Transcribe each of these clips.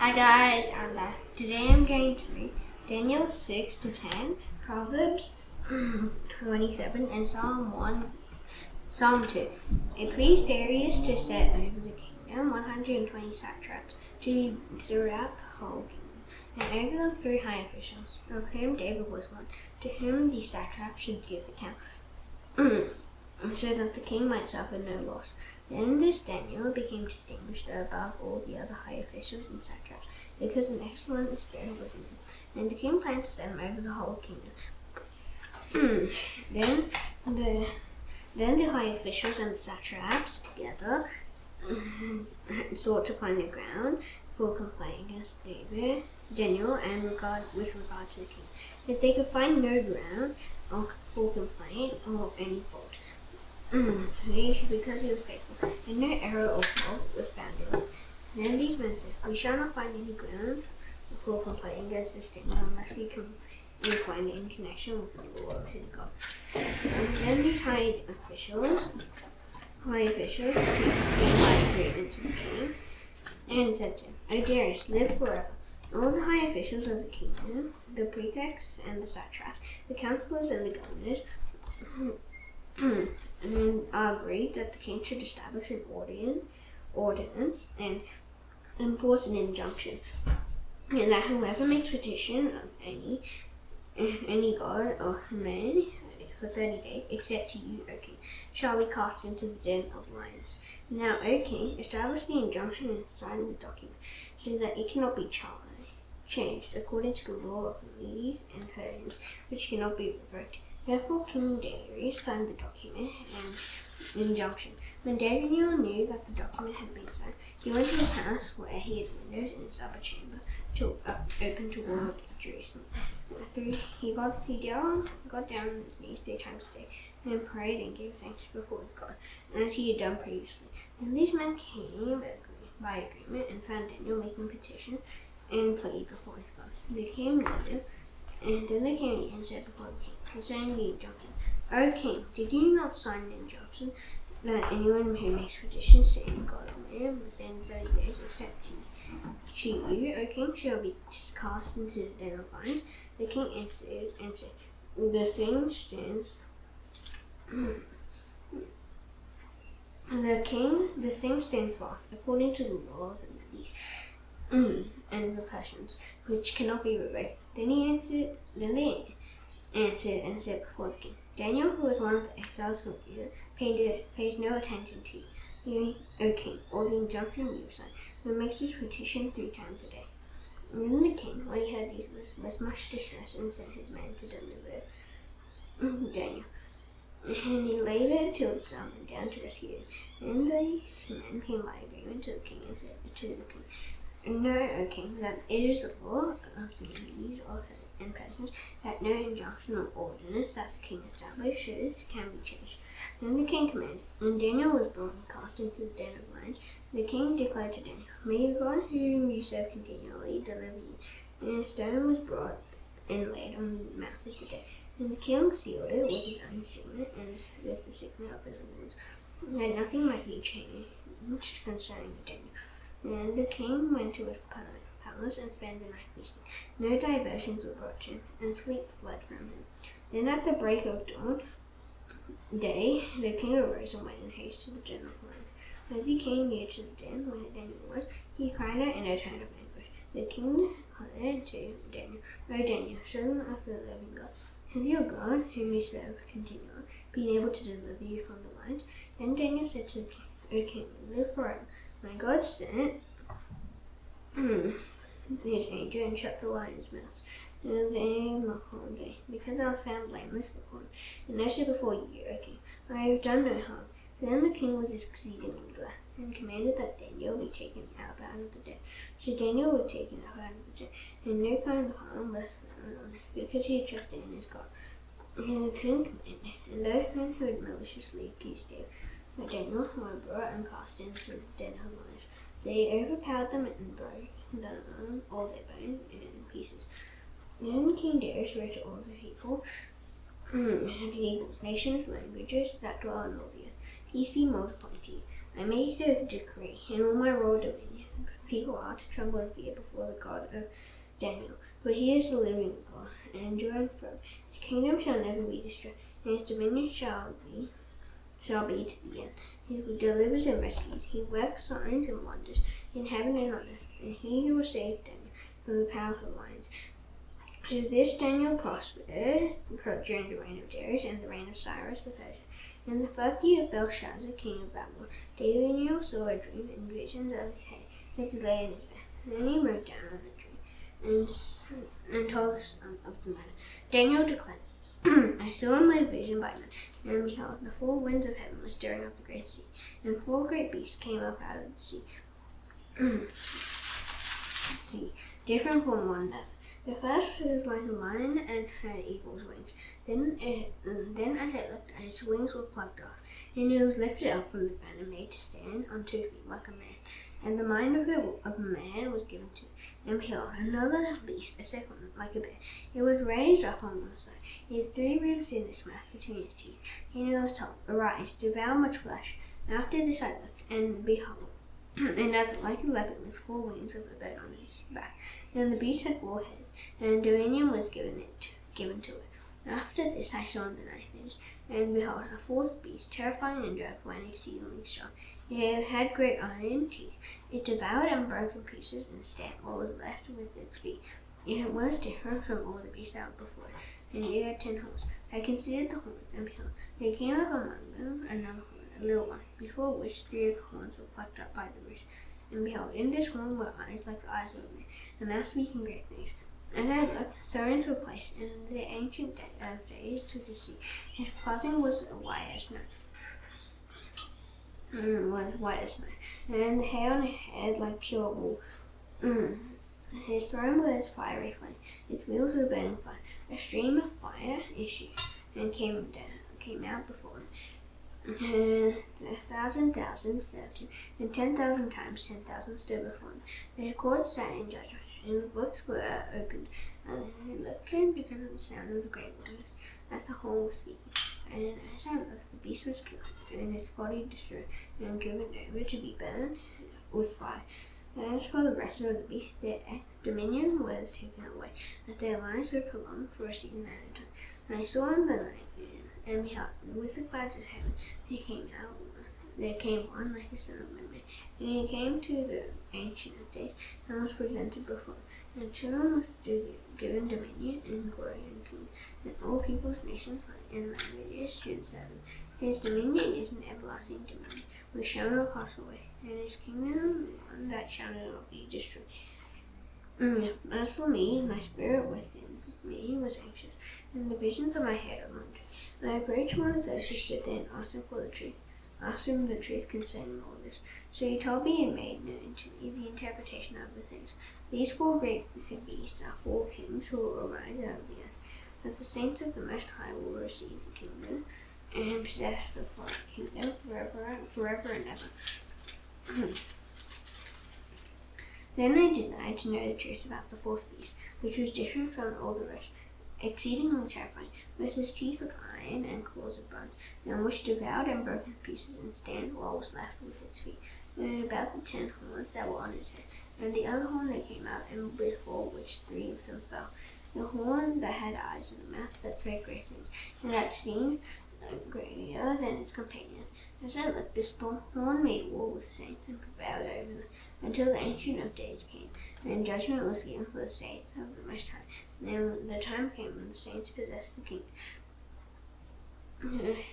Hi guys, I'm back. Today I'm going to read Daniel 6 to 10, Proverbs 27, and Psalm 2. It pleased Darius to set over the kingdom 120 satraps to be throughout the whole kingdom, and over them 3 high officials, of whom David was one, to whom the satraps should give account, so that the king might suffer no loss. Then this Daniel became distinguished above all the other high officials and satraps, because an excellent spirit was in him, and the king planned to set him over the whole kingdom. Then the high officials and the satraps together sought to find the ground for complaint against Daniel, and with regard to the king. If they could find no ground for complaint or any fault, because he was faithful, and no error or fault was found in him. Then these men said, "We shall not find any ground for complaining against this Daniel unless we find it in connection with the law of his God." Then these high officials came by agreement to the king and said to him, "O Darius, live forever." All the high officials of the kingdom, the prefects and the satraps, the counselors and the governors, and agreed that the king should establish an ordinance and enforce an injunction, and that whoever makes petition of any god or man for 30 days, except to you, O king, shall be cast into the den of lions. Now, O king, establish the injunction and sign the document, so that it cannot be changed according to the law of the Medes and Persians, which cannot be revoked. Therefore King Darius signed the document and injunction. When Daniel knew that the document had been signed, he went to his house where he had windows in his upper chamber open toward Jerusalem. He got down on his knees 3 times a day and prayed and gave thanks before his God, as he had done previously. And these men came by agreement and found Daniel making petition and plea before his God. They came near, and then they came and said before the king concerning the injunction, "O king, did you not sign an injunction that anyone who makes petitions to any god or man within 30 days, except to you, O king, shall be cast into the den of lions?" The king answered and said, The thing stands fast, according to the law of the Medes and the Persians, which cannot be revoked. Then they answered and said before the king, "Daniel, who is one of the exiles from Judah, pays no attention to you, O king, or the injunction you signed, but makes his petition 3 times a day." And then the king, when he heard these words, was much distressed and sent his men to deliver Daniel. And he labored till the sun went down to rescue him. And these men came by agreement to the king and said to the king, "Know, O king, that it is the law of the Medes and Persians that no injunction or ordinance that the king established can be changed." Then the king commanded, and Daniel was brought and cast into the den of lions. The king declared to Daniel, "May your God, whom you serve continually, deliver you." And a stone was brought and laid on the mouth of the den. And the king sealed it with his own signet and with the signet of his lords, that nothing might be changed concerning Daniel. And the king went to his palace and spent the night feasting. No diversions were brought to him, and sleep fled from him. Then at the break of day, the king arose and went in haste to the den of lions. As he came near to the den where Daniel was, he cried out in a tone of anguish. The king declared to Daniel, "O Daniel, son of the living God, has your God, whom you serve continually, been able to deliver you from the lions?" Then Daniel said to the king, "O king, live forever. My God sent his angel and shut the lions' mouths the whole day, because I was found blameless before him, and also before you, O king. I have done no harm." Then the king was exceedingly glad, and commanded that Daniel be taken out of the den. So Daniel was taken out of the den, and no kind of harm was found on him, because he had trusted in his God. And the king commanded, and those men who had maliciously accused Daniel were brought and cast into the den of lions. They overpowered them and broke down all their bones in pieces. Then King Darius wrote to all the people, nations, languages that dwell on all the earth, "Peace be multiplied to you. I make a decree in all my royal dominion people are to tremble and fear before the God of Daniel. But he is the living God, and enduring forever. His kingdom shall never be destroyed, and his dominion shall be to the end. He delivers and rescues. He works signs and wonders in heaven and on earth, and he who will save Daniel from the power of the lions. So this Daniel prospered during the reign of Darius and the reign of Cyrus the Persian. In the 1st year of Belshazzar, king of Babylon, Daniel saw a dream and visions of his head as he lay in his bed. Then he wrote down the dream and told the son of the matter. Daniel declared, I saw in my vision by night, and behold, the 4 winds of heaven were stirring up the great sea, and 4 great beasts came up out of the sea, different from one another. The first was like a lion and had eagle's wings. Then as it looked, his wings were plucked off, and he was lifted up from the ground and made to stand on 2 feet like a man. And the mind of a man was given to him. And behold, another beast, a second one, like a bear. It was raised up on one side. He had 3 ribs in his mouth between his teeth. And he was told, Arise, devour much flesh. After this I looked, and behold, another like a leopard with 4 wings of a bird on its back. And the beast had 4 heads, and dominion was given to it. After this I saw in the night visions, and behold, a 4th beast, terrifying and dreadful and exceedingly strong. It had great iron teeth. It devoured and broke in pieces and stamped what was left with its feet. It was different from all the beasts that were before it, and it had 10 horns. I considered the horns, and behold, there came up among them another horn, a little one, before which 3 of the horns were plucked up by the roots. And behold, in this horn were eyes like the eyes of a man, a mouth speaking great things. As I looked, thrones were placed, and the ancient of days took his seat. His clothing was white as snow. And the hair on his head like pure wool. His throne was fiery flame. Its wheels were burning fire. A stream of fire issued and came out before him. 1,000 served him, and 10,000 times 10,000 stood before him. The courts sat in judgment, and the books were opened. I looked in because of the sound of the great words that the whole was speaking. And as I looked, the beast was killed, and its body destroyed, and given over to be burned with fire. As for the rest of the beasts, their dominion was taken away, that their lives were prolonged for a season at a time. And I saw in the night vision, and behold, with the clouds of heaven, there came one like the Son of Man, and he came to the Ancient of Days, and was presented before him. And to him was given dominion and glory and kingdom, and all peoples, nations, and languages should serve him. His dominion is an everlasting dominion, which shall not pass away, and his kingdom one that shall not be destroyed. As for me, my spirit within me was anxious, and the visions of my head alarmed me. And I approached one of those who stood there and asked him the truth concerning all this. So he told me and made known to me the interpretation of the things. These 4 great beasts are 4 kings who will arise out of the earth, but the saints of the Most High will receive the kingdom and possess the kingdom forever and ever. Then I desired to know the truth about the 4th beast, which was different from all the rest, exceedingly terrifying, with his teeth of iron and claws of bronze, and which devoured and broke in pieces and stamped what was left with its feet. And about the 10 horns that were on his head, and the other horn that came out, and before which 3 of them fell. The horn that had eyes and a mouth that spake great things, and that seemed greater than its companions. As I looked, this horn made war with saints and prevailed over them, until the Ancient of Days came, and judgment was given for the saints of the Most High. Then the time came when the saints possessed the kingdom.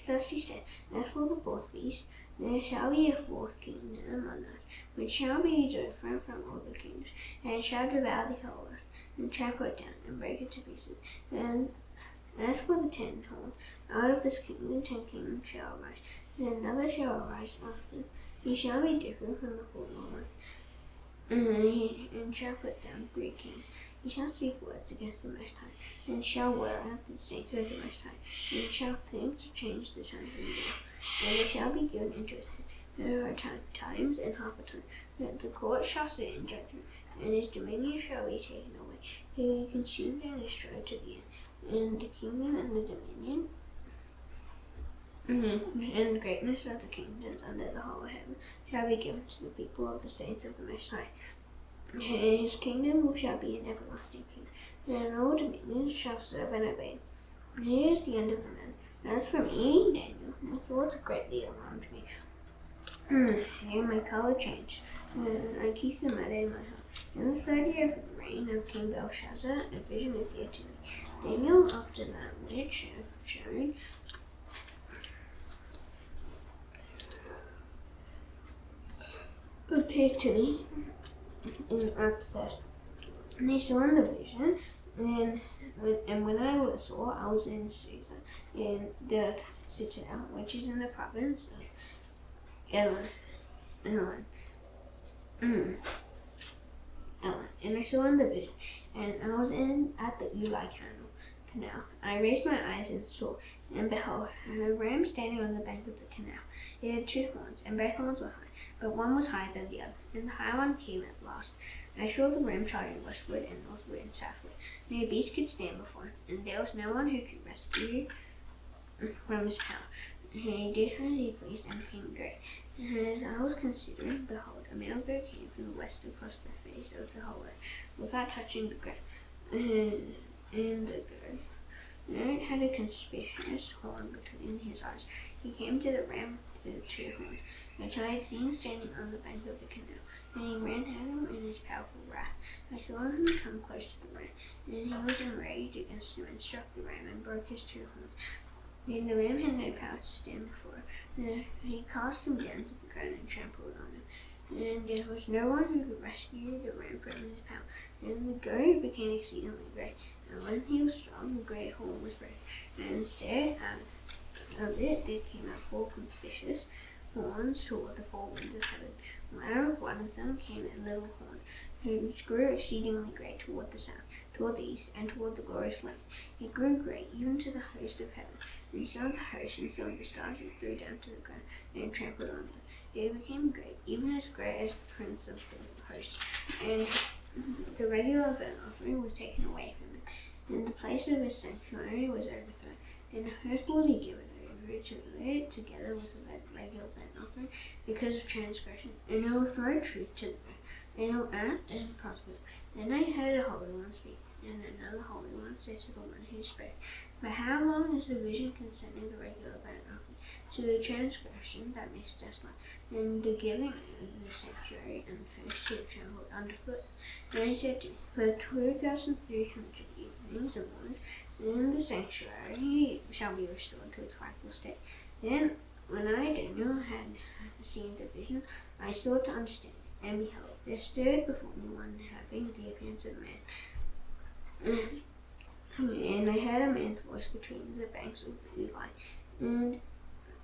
Thus he said, as for the 4th beast, there shall be a 4th kingdom on earth, which shall be different from all the kingdoms, and it shall devour the whole earth, and trample it down, and break it to pieces. And as for the 10 horns, out of this kingdom 10 kingdoms shall arise, and another shall arise after. He shall be different from the former ones, and shall put down 3 kings. He shall speak words against the Most High, and shall wear out the saints of the Most High, and shall think to change the times of the world, and they shall be given into his hand. There are times and half a time, that the court shall sit in judgment, and his dominion shall be taken away. He will be consumed and destroyed to the end, and the kingdom and the dominion and the greatness of the kingdoms under the whole heaven shall be given to the people of the saints of the Most High. His kingdom shall be an everlasting kingdom, and all dominions shall serve and obey. Here is the end of the matter. As for me, Daniel, my thoughts greatly alarmed me. And my colour changed. I keep the matter in my heart. In the 3rd year of the reign of King Belshazzar, a vision appeared to me. Daniel, after that which showed appeared to me at first. And I saw in the vision, and when I saw, I was in Susa, in the citadel, which is in the province of Elan. And I saw in the vision, and I was at the Uli canal. I raised my eyes and saw, and behold, a ram standing on the bank of the canal. It had 2 horns, and both horns were high, but one was higher than the other, and the high one came at last. I saw the ram charging westward and northward and southward. No beast could stand before him, and there was no one who could rescue from his power. He did as he pleased and became great. And as I was considering, behold, a male goat came from the west across the face of the whole earth, without touching the ground. And the goat had a conspicuous horn between his eyes. He came to the ram with the 2 horns, which I had seen standing on the bank of the canal, and he ran at him in his powerful wrath. I saw him come close to the ram, and he was enraged against him and struck the ram and broke his 2 horns. And the ram had no power to stand before him. He cast him down to the ground and trampled on him. And there was no one who could rescue the ram from his power. And the goat became exceedingly great. And when he was strong, the great horn was broken. And instead of it, there came up 4 conspicuous horns toward the 4 winds of heaven. Out of one of them came a little horn, which grew exceedingly great toward the south, toward the east, and toward the glorious light. It grew great even to the host of heaven. And he saw the host and saw the stars and threw down to the ground and trampled on them. It became great as the prince of the host. And the regular burnt offering was taken away from it, and the place of his sanctuary was overthrown. And the host will be given over to it together with the regular burnt offering because of transgression. And it will throw truth to the ground, and it will act and prosper. Then I heard a holy one speak, and another holy one said to the one who spoke, "For how long is the vision concerning the regular burnt offering, to the transgression that makes desolate, and the giving of the sanctuary and host to trembled underfoot?" And I said to him, "For 2,300 evenings and mornings, then the sanctuary shall be restored to its rightful state." Then, when I, Daniel, had seen the vision, I sought to understand it, and behold, there stood before me one having the appearance of a man. And I heard a man's voice between the banks of the Uli, and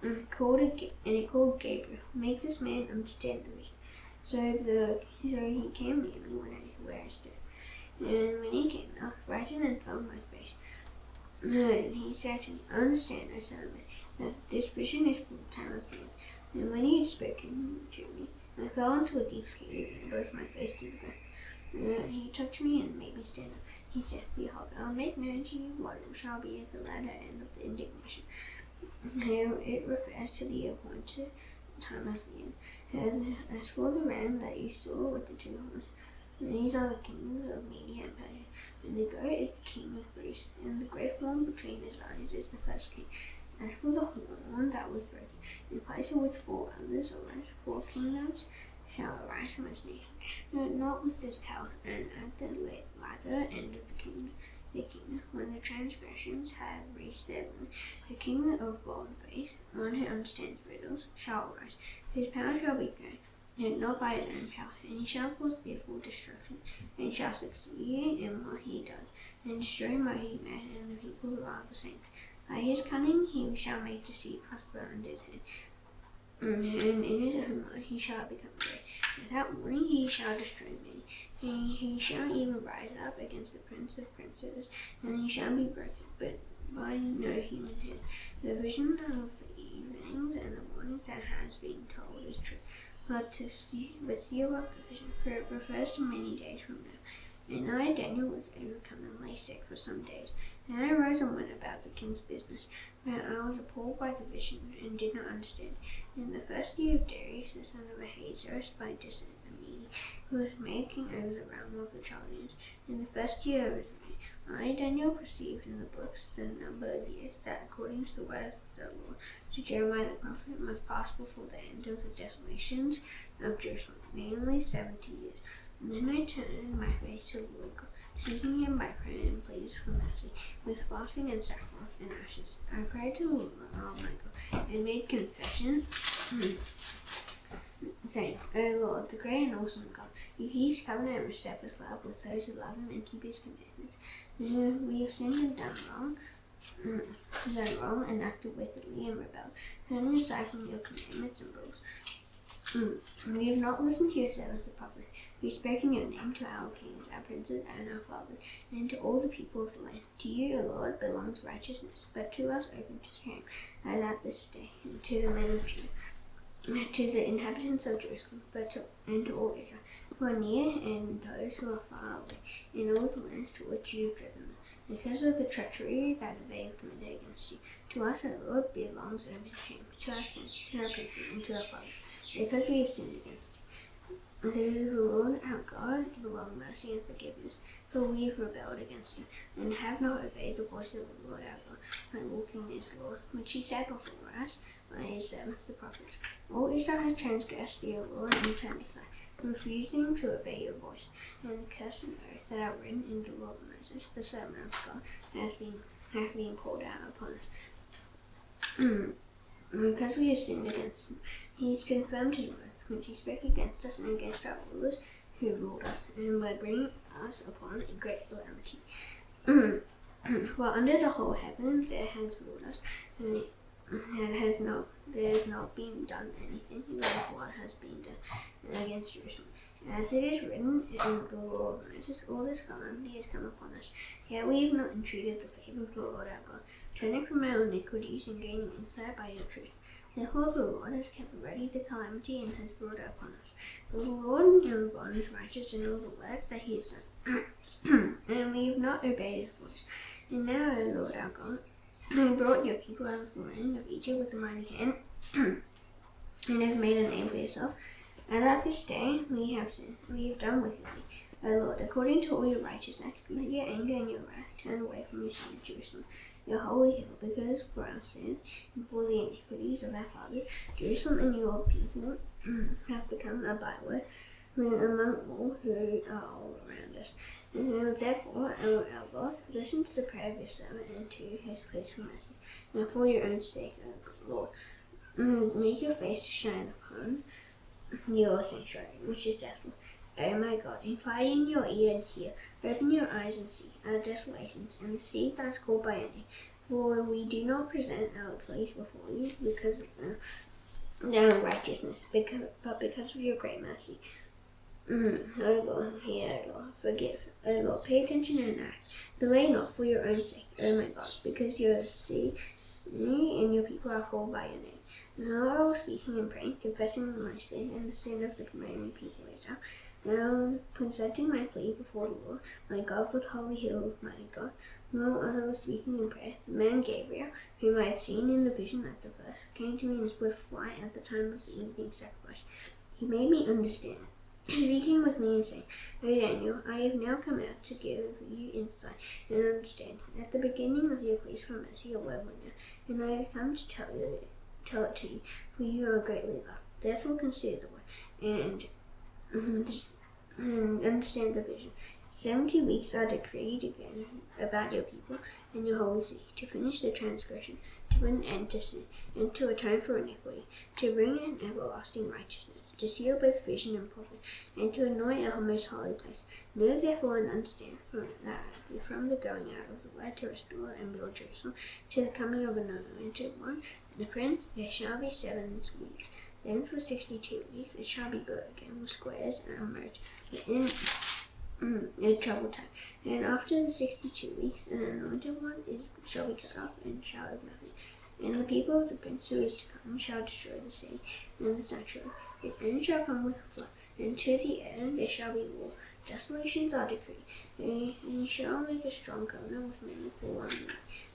it called Gabriel, "Make this man understand the vision." So he came near me where I stood. And when he came, I frightened and fell on my face. And he said to me, "Understand, O son of man, that this vision is for the time of the end." And when he had spoken to me, I fell into a deep sleep, and both my face to the ground. He touched me and made me stand up. He said, "Behold, I will make known to you what shall be at the latter end of the indignation." Here it refers to the appointed time of the end. As for the ram that you saw with the 2 horns, these are the kings of Media and Persia, and the goat is the king of Greece, and the great horn between his eyes is the first king. As for the horn that was broken, in place of which 4 others arise, 4 kingdoms shall arise from its nation, not with this power. And at the latter end of the kingdom, when the transgressions have reached their limit, the king of bold face, one who understands riddles, shall arise. His power shall be great, yet not by his own power, and he shall cause fearful destruction, and shall succeed in what he does, and destroy mighty men and the people who are the saints. By his cunning he shall make deceit prosper under his hand, and in his own mind he shall become great. Without warning he shall destroy many. He shall even rise up against the prince of princes, and he shall be broken, but by no human hand. The vision of the evenings and the mornings that has been told is true. But seal up the vision, for it refers to many days from now. And I, Daniel, was overcome and lay sick for some days. Then I rose and went about the king's business, but I was appalled by the vision and did not understand. In the 1st year of Darius, the son of Ahasuerus, by descent, the Mede who was made king over the realm of the Chaldeans. In the first year of his reign, I, Daniel, perceived in the books the number of years that, according to the word of the Lord, to Jeremiah the prophet, must pass before the end of the desolations of Jerusalem, namely 70 years. And then I turned my face to the Lord God, seeking him by prayer and pleas for mercy, with fasting and sackcloth and ashes. I cried to the Lord, oh my God, and made confession, saying, O Lord, the great and awesome God, who keeps covenant and steadfast love with those who love him and keep his commandments. We have sinned and done wrong and acted wickedly and rebelled, turning aside from your commandments and rules. We have not listened to your servants the prophets, who spoke in your name to our kings, our princes, and our fathers, and to all the people of the land. To you, O Lord, belongs righteousness, but to us open to shame, as at this day, and to the men of Judah, to the inhabitants of Jerusalem, and to all Israel, who are near and those who are far away, in all the lands to which you have driven them, because of the treachery that they have committed against you. To us, O Lord, belongs open shame, to our kings, to our princes, and to our fathers, because we have sinned against you. To the Lord our God belong mercy and forgiveness, for we have rebelled against him, and have not obeyed the voice of the Lord our God, by walking in his law, which he set before us by his servants the prophets. All Israel has transgressed the Lord and turned aside, refusing to obey your voice, and the curse and oath that are written in the law of Moses, the servant of God, have been poured out upon us. Because we have sinned against him, he has confirmed his word, which he spoke against us and against our rulers who ruled us, and by bringing us upon a great calamity. For under the whole heaven there has ruled us, and there has not been done anything like what has been done against Jerusalem. As it is written in the law of Moses, all this calamity has come upon us. Yet we have not entreated the favour of the Lord our God, turning from our iniquities and gaining insight by your truth. Therefore the Lord has kept ready the calamity and has brought it upon us. For the Lord our God is righteous in all the works that he has done, and we have not obeyed his voice. And now, O Lord our God, who brought your people out of the land of Egypt with a mighty hand, and have made a name for yourself, as at this day we have sinned, we have done wickedly. O Lord, according to all your righteous acts, let your anger and your wrath turn away from your son Jerusalem, your holy hill, because for our sins and for the iniquities of our fathers, Jerusalem and your people have become a byword among all who are all around us. And therefore, O our God, listen to the prayer of your servant and to his pleas for mercy. And for your own sake, O Lord, make your face to shine upon your sanctuary, which is desolate. O my God, incline your ear and hear, open your eyes and see our desolations, and the city that is called by your name. For we do not present our pleas before you because of our righteousness, but because of your great mercy. O Lord, hear, O Lord, forgive. O Lord, pay attention and act. Delay not for your own sake, O my God, because you see and your people are called by your name. Now I was speaking and praying, confessing my sin and the sin of the remaining people of Israel. Now presenting my plea before the Lord, my God, for the holy hill of my God. While I was speaking in prayer, the man Gabriel, whom I had seen in the vision at the first, came to me in swift flight at the time of the evening sacrifice. He made me understand, speaking with me and saying, O Daniel, I have now come out to give you insight and understanding. At the beginning of your pleas for mercy, a word went out, and I have come to tell it to you, for you are greatly loved. Therefore consider the word, and understand the vision. 70 weeks are decreed again about your people and your holy city, to finish the transgression, to put an end to sin, and to atone for iniquity, to bring in everlasting righteousness, to seal both vision and prophet, and to anoint our most holy place. Know therefore and understand from the going out of the word to restore and build Jerusalem, to the coming of an anointed one, the prince, there shall be 7 weeks. Then for 62 weeks it shall be built again with squares and moats within a troubled time. And after the 62 weeks an anointed one shall be cut off and shall have nothing. And the people of the prince who is to come shall destroy the city and the sanctuary. Its end shall come with a flood, and to the end there shall be war. Desolations are decreed. And shall make a strong covenant with many for 1 week.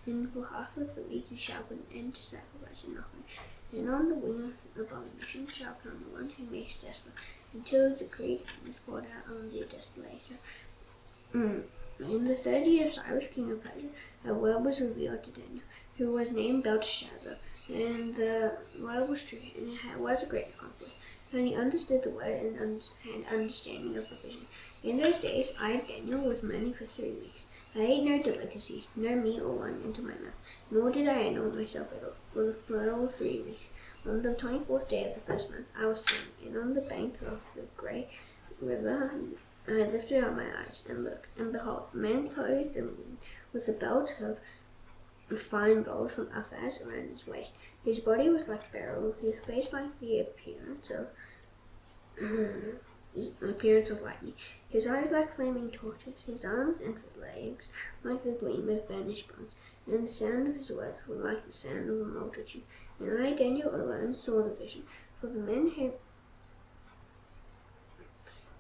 And for half of the week he shall put an end to sacrifice and offering. And on the wing of abomination shall come the one who makes desolate, until the great king is poured out on the desolator. In the 3rd year of Cyrus, king of Persia, a word was revealed to Daniel, who was named Belteshazzar. And the word was true, and it was a great conflict. And he understood the word and had understanding of the vision. In those days, I, Daniel, was mourning for 3 weeks. I ate no delicacies, no meat or wine into my mouth, nor did I anoint myself at all for all 3 weeks. On the 24th day of the 1st month, I was sitting, and on the bank of the great river, I lifted up my eyes and looked, and behold, a man clothed with a belt of fine gold from Uphaz around his waist. His body was like beryl, his face like the appearance of lightning, his eyes like flaming torches, his arms and legs like the gleam of burnished bronze, and the sound of his words were like the sound of a multitude. And I, Daniel, alone saw the vision, for the men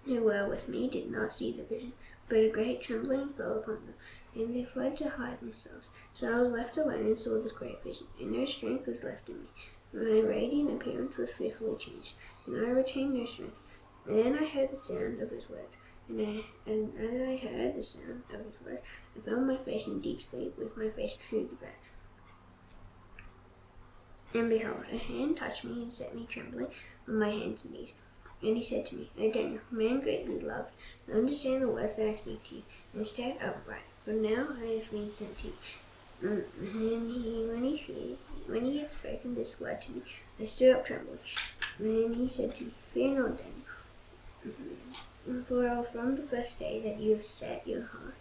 who were with me did not see the vision, but a great trembling fell upon them, and they fled to hide themselves. So I was left alone and saw this great vision, and no strength was left in me. My radiant appearance was fearfully changed, and I retained no strength. And then I heard the sound of his words, and as I heard the sound of his words, I found my face in deep sleep, with my face to the ground. And behold, a hand touched me and set me trembling on my hands and knees. And he said to me, O Daniel, man greatly loved, understand the words that I speak to you, and stand upright, for now I have been sent to you. And when he had spoken this word to me, I stood up trembling. And he said to me, Fear not, Daniel, for from the first day that you have set your heart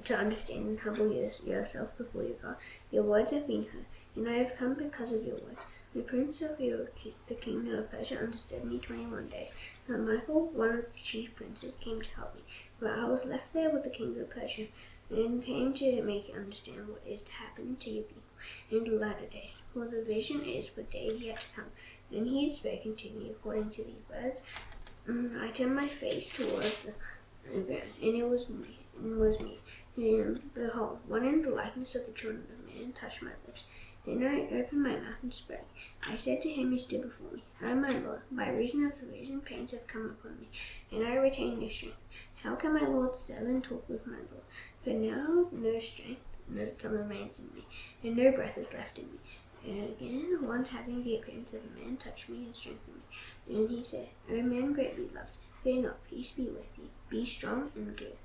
to understand and humble yourself before your God, your words have been heard, and I have come because of your words. The prince of the kingdom of Persia understood me 21 days. Now Michael, one of the chief princes, came to help me, but I was left there with the king of Persia, and came to make you understand what is to happen to your people in the latter days. For the vision is for days yet to come. And he had spoken to me according to these words. I turned my face towards the ground, and it was me. And behold, one in the likeness of the children of man touched my lips. Then I opened my mouth and spoke. I said to him who stood before me, O my Lord, by reason of the vision, pains have come upon me, and I retain no strength. How can my Lord's servant talk with my Lord? For now no strength remains in me, and no breath is left in me. And again, one having the appearance of a man touched me and strengthened me. And he said, O man greatly loved, fear not, peace be with thee. Be strong and good,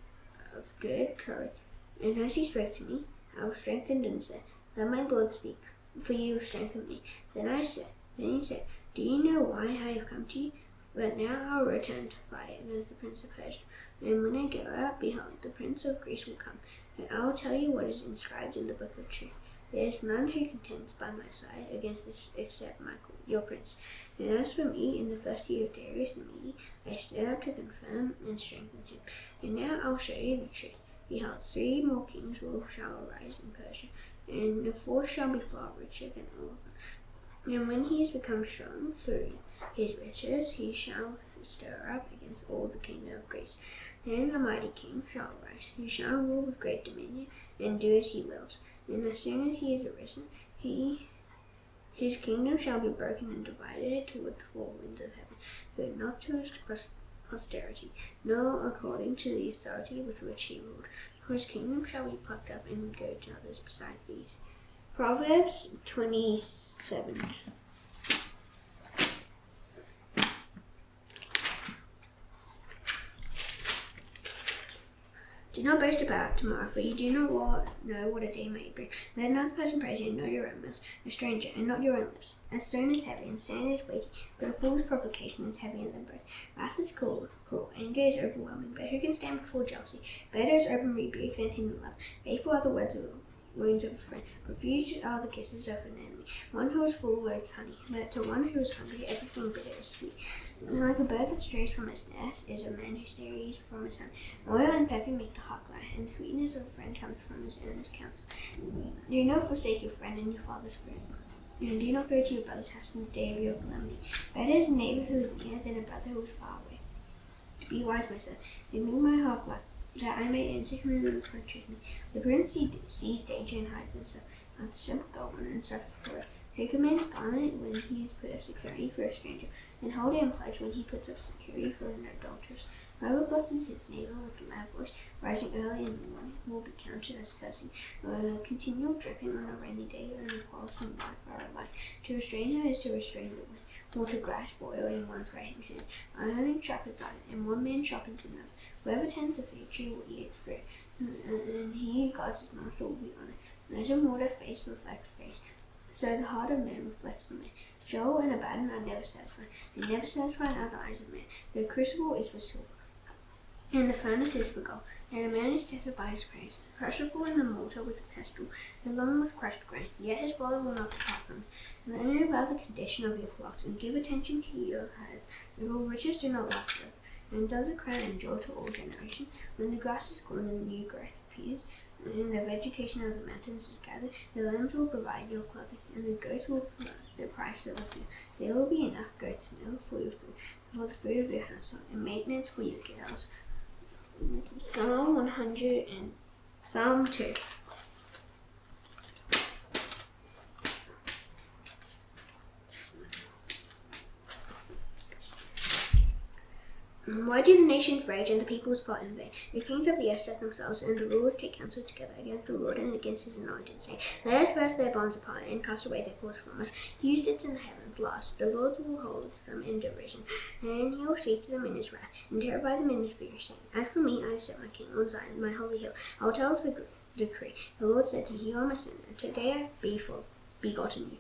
of good courage. And as he spoke to me, I was strengthened and said, Let my Lord speak, for you have strengthened me. Then he said, Do you know why I have come to you? But now I will return to fight against the prince of Persia. And when I go out, behold, the prince of Greece will come, and I will tell you what is inscribed in the book of truth. There is none who contends by my side against this except Michael, your prince. And as for me, in the 1st year of Darius the Mede, I stood up to confirm and strengthen him. And now I will show you the truth. Behold, 3 more kings shall arise in Persia, and the 4th shall be far richer than all of them. And when he has become strong through his riches, he shall stir up against all the kingdom of Greece. Then a mighty king shall arise, who shall rule with great dominion, and do as he wills. And as soon as he is arisen, his kingdom shall be broken and divided toward the 4 winds of heaven, but not to his posterity, nor according to the authority with which he ruled. For his kingdom shall be plucked up and go to others beside these. Proverbs 27. Do not boast about tomorrow, for you do not know what a day may bring. Let another person praise you, and not your own lips, a stranger, and not your own lips. A stone is heavy, and sand is weighty, but a fool's provocation is heavier than both. Wrath is cruel, anger is overwhelming, but who can stand before jealousy? Better is open rebuke than hidden love. Faithful are the wounds of a friend, refuge are the kisses of an enemy. One who is full loathes honey, but to one who is hungry everything bitter is sweet. And like a bird that strays from his nest is a man who stays from his son. Oil and pepper make the heart glad, and the sweetness of a friend comes from his earnest counsel. Do not forsake your friend and your father's friend, and do not go to your brother's house in the day of your calamity. Better is a neighbor who is near than a brother who is far away. Be wise, my son, and make my heart glad. that I may answer him and reproach me. The prudent sees danger and hides himself. Not the simple go on and suffer for it. Take a man's garment when he has put up security for a stranger, and hold it in pledge when he puts up security for an adulteress. Whoever blesses his neighbor with a loud voice, rising early in the morning, will be counted as cursing. A continual dripping on a rainy day, and a quarrelsome wife are alike. To restrain her is to restrain the wind, or to grasp oil in one's right hand. Iron sharpens iron, and one man sharpens another. Whoever tends a fig tree will eat its fruit, and he who guards his master will be honored. As a mortar face reflects face, so the heart of man reflects the man. Joel and Abaddon are never satisfied. They never satisfy the eyes of man. The crucible is for silver, and the furnace is for gold. And a man is tested by his praise. Crucible in the mortar with a pestle, along with crushed grain. Yet his father will not depart from it. Learn about the condition of your flocks, and give attention to your herds. The riches do not last forever. And does a crown endure to all generations? When the grass is grown and the new growth appears, and the vegetation of the mountains is gathered, the lambs will provide your clothing, and the goats will provide the price of the field. There will be enough goat's milk for your food, for the food of your household, and maintenance for your girls. Psalm 100 and Psalm 2. Why do the nations rage and the peoples plot in vain? The kings of the earth set themselves, and the rulers take counsel together against the Lord and against his anointed, saying, Let us burst their bonds apart and cast away their cords from us. He who sits in the heavens laughs. The Lord will hold them in derision, and he will speak to them in his wrath, and terrify them in his fury, saying, As for me, I have set my king on Zion, my holy hill. I will tell of the decree. The Lord said to me, You are my son, and today I have begotten you.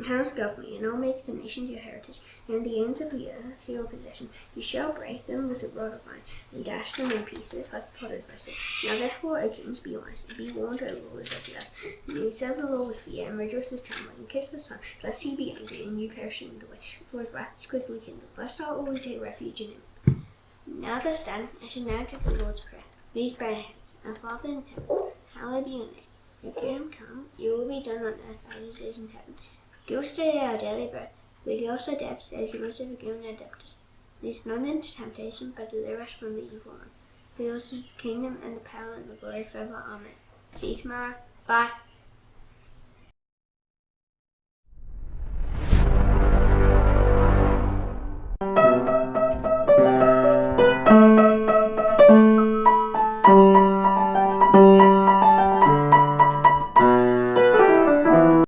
House of me, and I'll make the nations your heritage, and the ends of the earth your possession. You shall break them with a rod of iron, and dash them in pieces like a potted vessel. Now therefore, O kings, be wise, and be warned, O rulers of the earth. And you serve the Lord with fear, and rejoice with trembling, and kiss the Son, lest he be angry, and you perish in the way, for his wrath is quickly kindled. Blessed are all who take refuge in him. Now thus done, I shall now take the Lord's Prayer. Please bow your heads. Our Father in heaven, hallowed be your name. Your kingdom come, your will be done on earth as it is in heaven. Give us today our daily bread. Forgive us our debts, as you also forgiven our debtors. Lead us not into temptation, but deliver us from the evil one. For yours is the kingdom, and the power, and the glory forever. Amen. See you tomorrow. Bye.